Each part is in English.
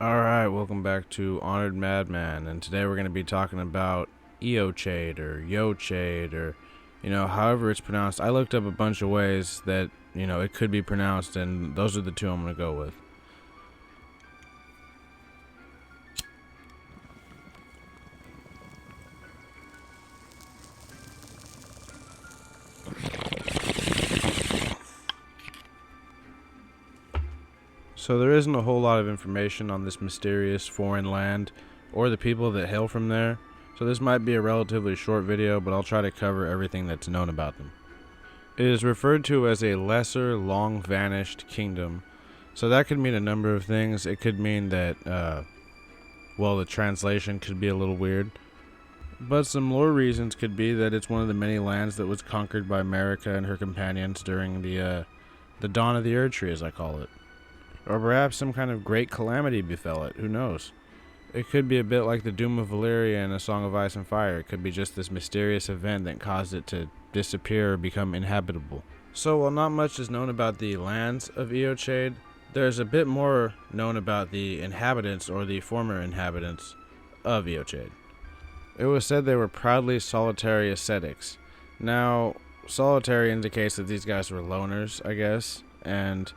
Alright, welcome back to Honored Madman, and today we're going to be talking about Eochaid, or Eochaid, or, however it's pronounced. I looked up a bunch of ways that, it could be pronounced, and those are the two I'm going to go with. So there isn't a whole lot of information on this mysterious foreign land, or the people that hail from there, so this might be a relatively short video, but I'll try to cover everything that's known about them. It is referred to as a lesser, long-vanished kingdom, so that could mean a number of things. It could mean that, the translation could be a little weird, but some lore reasons could be that it's one of the many lands that was conquered by Marika and her companions during the dawn of the Erdtree, as I call it. Or perhaps some kind of great calamity befell it, who knows? It could be a bit like the Doom of Valyria in A Song of Ice and Fire. It could be just this mysterious event that caused it to disappear or become inhabitable. So while not much is known about the lands of Eochaid, there's a bit more known about the inhabitants, or the former inhabitants, of Eochaid. It was said they were proudly solitary ascetics. Now, solitary indicates that these guys were loners, I guess, and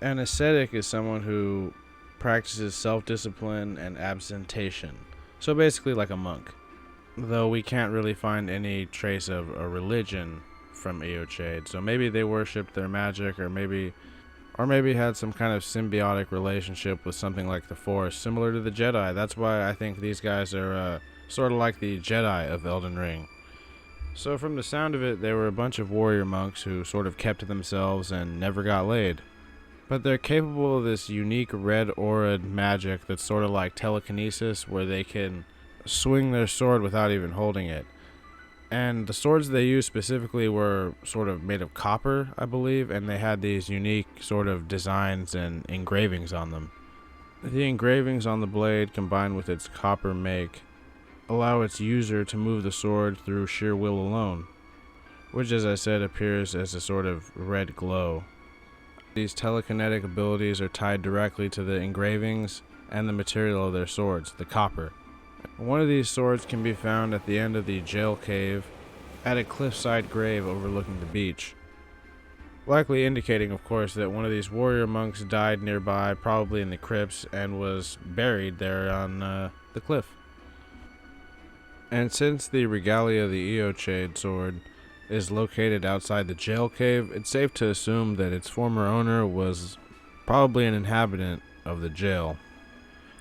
an ascetic is someone who practices self-discipline and abstention. So basically like a monk. Though we can't really find any trace of a religion from Eochaid. So maybe they worshipped their magic, or maybe had some kind of symbiotic relationship with something like the Force, similar to the Jedi. That's why I think these guys are sort of like the Jedi of Elden Ring. So from the sound of it, they were a bunch of warrior monks who sort of kept to themselves and never got laid. But they're capable of this unique red aura magic that's sort of like telekinesis, where they can swing their sword without even holding it. And the swords they used specifically were sort of made of copper, I believe, and they had these unique sort of designs and engravings on them. The engravings on the blade, combined with its copper make, allow its user to move the sword through sheer will alone, which, as I said, appears as a sort of red glow. These telekinetic abilities are tied directly to the engravings and the material of their swords, the copper. One of these swords can be found at the end of the jail cave at a cliffside grave overlooking the beach, likely indicating, of course, that one of these warrior monks died nearby, probably in the crypts, and was buried there on the cliff. And since the regalia of the Eochaid sword is located outside the jail cave, it's safe to assume that its former owner was probably an inhabitant of the jail,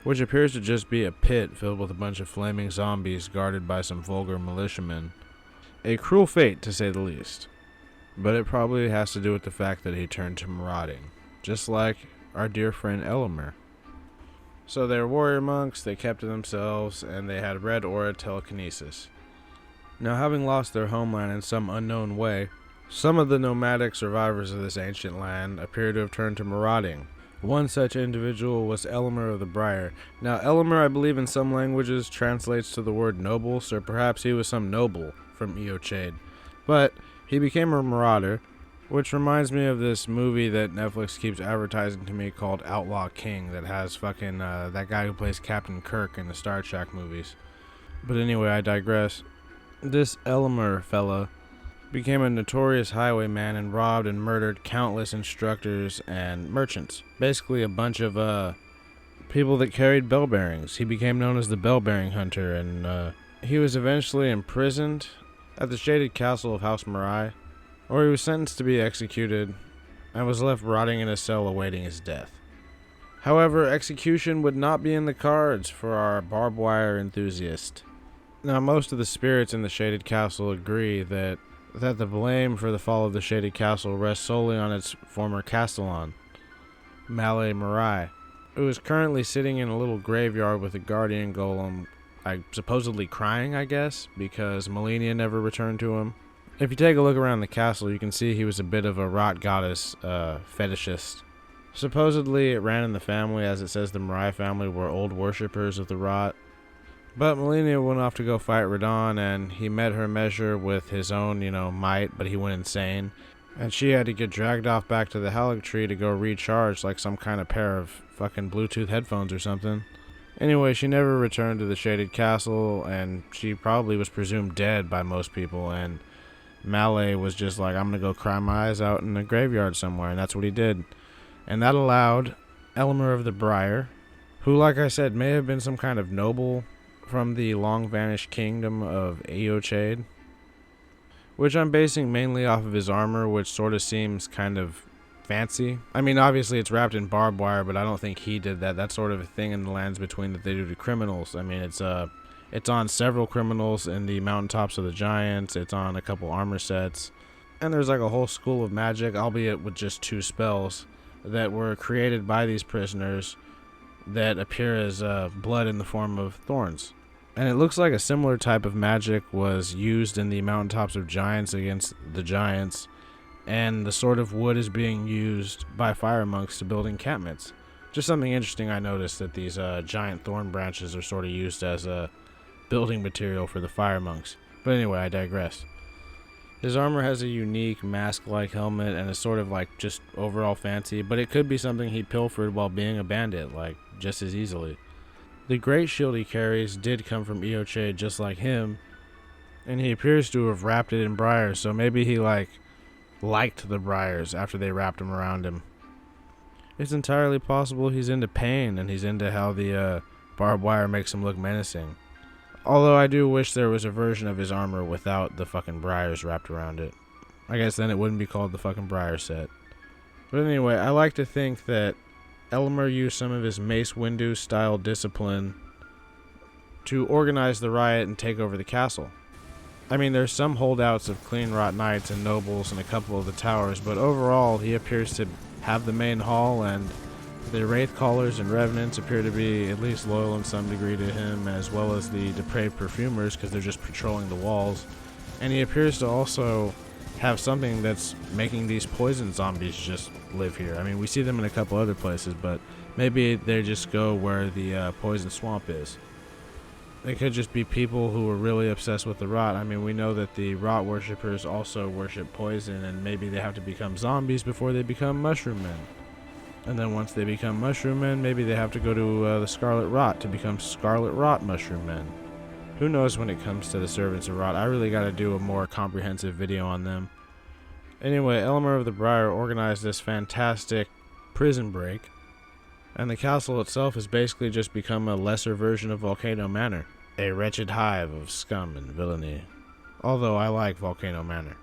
which appears to just be a pit filled with a bunch of flaming zombies guarded by some vulgar militiamen. A cruel fate, to say the least. But it probably has to do with the fact that he turned to marauding, just like our dear friend Elemer. So they're warrior monks, they kept to themselves, and they had red aura telekinesis. Now, having lost their homeland in some unknown way, some of the nomadic survivors of this ancient land appear to have turned to marauding. One such individual was Elemer of the Briar. Now, Elemer, I believe in some languages, translates to the word noble, so perhaps he was some noble from Eochaid. But he became a marauder, which reminds me of this movie that Netflix keeps advertising to me called Outlaw King, that has fucking that guy who plays Captain Kirk in the Star Trek movies. But anyway, I digress. This Elemer fella became a notorious highwayman and robbed and murdered countless instructors and merchants. Basically a bunch of people that carried bell bearings. He became known as the bell bearing hunter, and he was eventually imprisoned at the shaded castle of House Marais, where he was sentenced to be executed and was left rotting in a cell awaiting his death. However, execution would not be in the cards for our barbed wire enthusiast. Now, most of the spirits in the Shaded Castle agree that the blame for the fall of the Shaded Castle rests solely on its former castellan, Marais, who is currently sitting in a little graveyard with a guardian golem, supposedly crying, I guess, because Melania never returned to him. If you take a look around the castle, you can see he was a bit of a rot goddess fetishist. Supposedly, it ran in the family, as it says the Marais family were old worshippers of the rot. But Melania went off to go fight Radon, and he met her measure with his own, might, but he went insane. And she had to get dragged off back to the Halleck tree to go recharge like some kind of pair of fucking Bluetooth headphones or something. Anyway, she never returned to the Shaded Castle, and she probably was presumed dead by most people, and Marais was just like, I'm gonna go cry my eyes out in a graveyard somewhere, and that's what he did. And that allowed Elemer of the Briar, who, like I said, may have been some kind of noble from the long-vanished kingdom of Eochaid, which I'm basing mainly off of his armor, which sort of seems kind of fancy. I mean, obviously it's wrapped in barbed wire, but I don't think he did that. That's sort of a thing in the lands between that they do to criminals. I mean, it's on several criminals in the mountaintops of the giants. It's on a couple armor sets, and there's like a whole school of magic, albeit with just 2 spells that were created by these prisoners that appear as blood in the form of thorns. And it looks like a similar type of magic was used in the mountaintops of giants against the giants, and the sort of wood is being used by fire monks to build encampments. Just something interesting I noticed, that these giant thorn branches are sort of used as a building material for the fire monks. But anyway, I digress. His armor has a unique mask-like helmet and is sort of like just overall fancy, but it could be something he pilfered while being a bandit, like just as easily. The great shield he carries did come from Eochaid just like him, and he appears to have wrapped it in briars, so maybe he liked the briars after they wrapped him around him. It's entirely possible he's into pain, and he's into how the barbed wire makes him look menacing. Although I do wish there was a version of his armor without the fucking briars wrapped around it. I guess then it wouldn't be called the fucking briar set. But anyway, I like to think that Elemer used some of his Mace Windu style discipline to organize the riot and take over the castle. I mean, there's some holdouts of clean rot knights and nobles in a couple of the towers, but overall he appears to have the main hall, and the wraith callers and revenants appear to be at least loyal in some degree to him, as well as the depraved perfumers, because they're just patrolling the walls. And he appears to also have something that's making these poison zombies just live here. I mean, we see them in a couple other places, but maybe they just go where the poison swamp is. It could just be people who are really obsessed with the rot. I mean, we know that the rot worshippers also worship poison, and maybe they have to become zombies before they become mushroom men. And then once they become mushroom men, maybe they have to go to the scarlet rot to become scarlet rot mushroom men. Who knows when it comes to the servants of rot? I really got to do a more comprehensive video on them. Anyway, Elemer of the Briar organized this fantastic prison break, and the castle itself has basically just become a lesser version of Volcano Manor, a wretched hive of scum and villainy. Although I like Volcano Manor.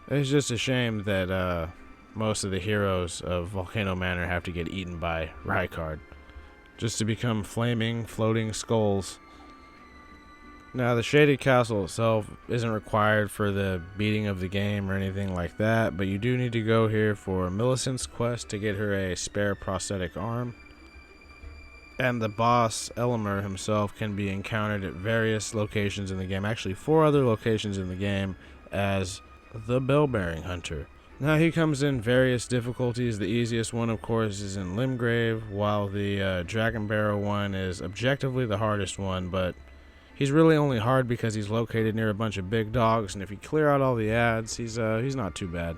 It's just a shame that most of the heroes of Volcano Manor have to get eaten by Rykard, just to become flaming, floating skulls. Now, the Shaded Castle itself isn't required for the beating of the game or anything like that, but you do need to go here for Millicent's quest to get her a spare prosthetic arm. And the boss, Elemer himself, can be encountered at various locations in the game, actually 4 other locations in the game, as the Bell-Bearing Hunter. Now, he comes in various difficulties. The easiest one, of course, is in Limgrave, while the Dragon Barrow one is objectively the hardest one, but he's really only hard because he's located near a bunch of big dogs, and if you clear out all the ads, he's not too bad.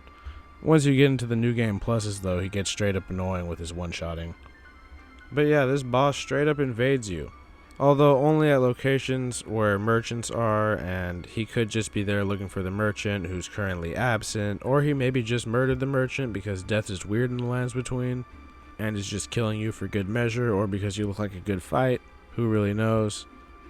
Once you get into the New Game Pluses, though, he gets straight up annoying with his one-shotting. But yeah, this boss straight up invades you. Although only at locations where merchants are, and he could just be there looking for the merchant who's currently absent, or he maybe just murdered the merchant because death is weird in the lands between, and is just killing you for good measure, or because you look like a good fight. Who really knows?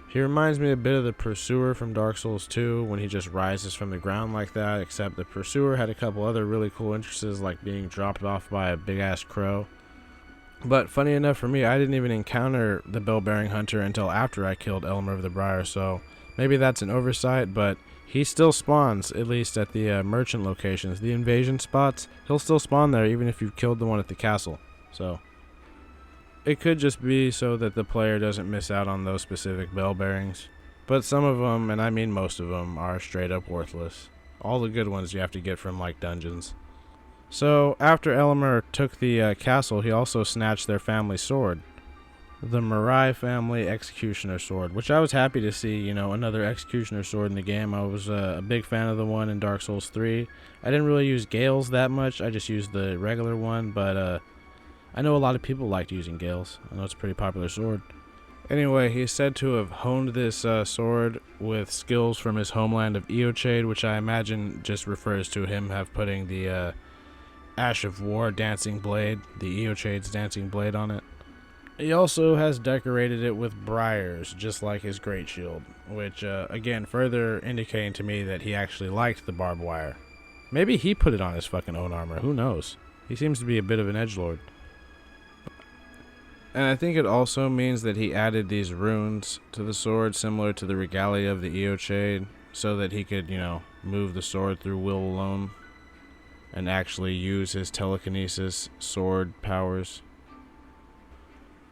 He reminds me a bit of the Pursuer from Dark Souls 2 when he just rises from the ground like that, except the Pursuer had a couple other really cool interests like being dropped off by a big-ass crow. But funny enough for me, I didn't even encounter the Bell-Bearing Hunter until after I killed Elemer of the Briar, so maybe that's an oversight, but he still spawns, at least at the merchant locations. The invasion spots, he'll still spawn there even if you've killed the one at the castle. So it could just be so that the player doesn't miss out on those specific bell bearings. But some of them, and I mean most of them, are straight up worthless. All the good ones you have to get from like dungeons. So after Elemer took the castle, he also snatched their family sword. the Marais family executioner sword, which I was happy to see, you know, another executioner sword in the game. I was a big fan of the one in Dark Souls 3. I didn't really use Gales that much. I just used the regular one, but I know a lot of people liked using Gales. I know it's a pretty popular sword. Anyway, he's said to have honed this sword with skills from his homeland of Eochaid, which I imagine just refers to him putting the Ash of War dancing blade, the Eochaid's dancing blade on it. He also has decorated it with briars, just like his great shield, which again further indicating to me that he actually liked the barbed wire. Maybe he put it on his fucking own armor, who knows? He seems to be a bit of an edgelord. And I think it also means that he added these runes to the sword, similar to the regalia of the Eochaid, so that he could, you know, move the sword through will alone and actually use his telekinesis sword powers.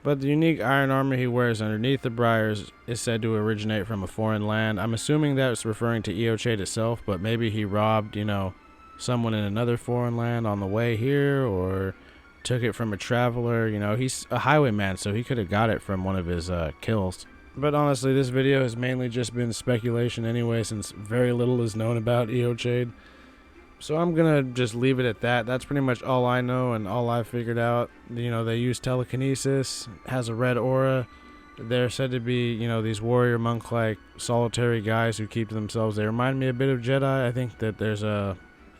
But the unique iron armor he wears underneath the briars is said to originate from a foreign land. I'm assuming that's referring to Eochaid itself, but maybe he robbed, you know, someone in another foreign land on the way here, or took it from a traveler. You know, he's a highwayman, so he could have got it from one of his kills. But honestly, this video has mainly just been speculation anyway, since very little is known about Eochaid. So I'm gonna just leave it at that. That's pretty much all I know and all I figured out. You know, they use telekinesis, has a red aura. They're said to be, you know, these warrior monk-like solitary guys who keep to themselves. They remind me a bit of Jedi. I think that there's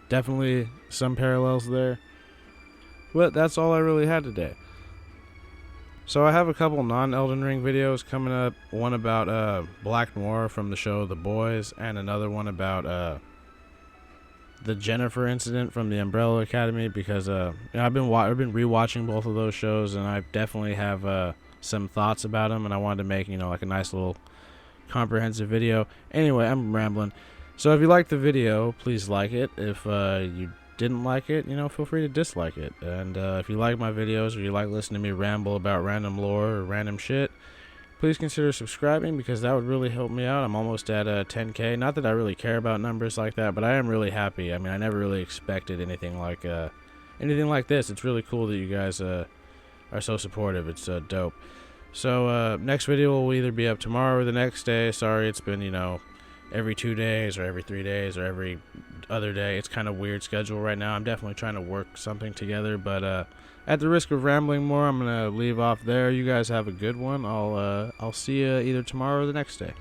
definitely some parallels there. But that's all I really had today. So I have a couple non-Elden Ring videos coming up. One about Black Noir from the show The Boys, and another one about the Jennifer incident from the Umbrella Academy, because you know, I've been rewatching both of those shows, and I definitely have some thoughts about them, and I wanted to make, you know, like a nice little comprehensive video. Anyway, I'm rambling. So if you liked the video, please like it. If you didn't like it, you know, feel free to dislike it. And if you like my videos, or you like listening to me ramble about random lore or random shit, please consider subscribing, because that would really help me out. I'm almost at 10K. Not that I really care about numbers like that, but I am really happy. I mean, I never really expected anything like this. It's really cool that you guys are so supportive. It's dope. So next video will either be up tomorrow or the next day. Sorry, it's been, you know, every 2 days or every 3 days or every other day. It's kind of weird schedule right now. I'm definitely trying to work something together, but at the risk of rambling more, I'm gonna leave off there. You guys have a good one. I'll see you either tomorrow or the next day.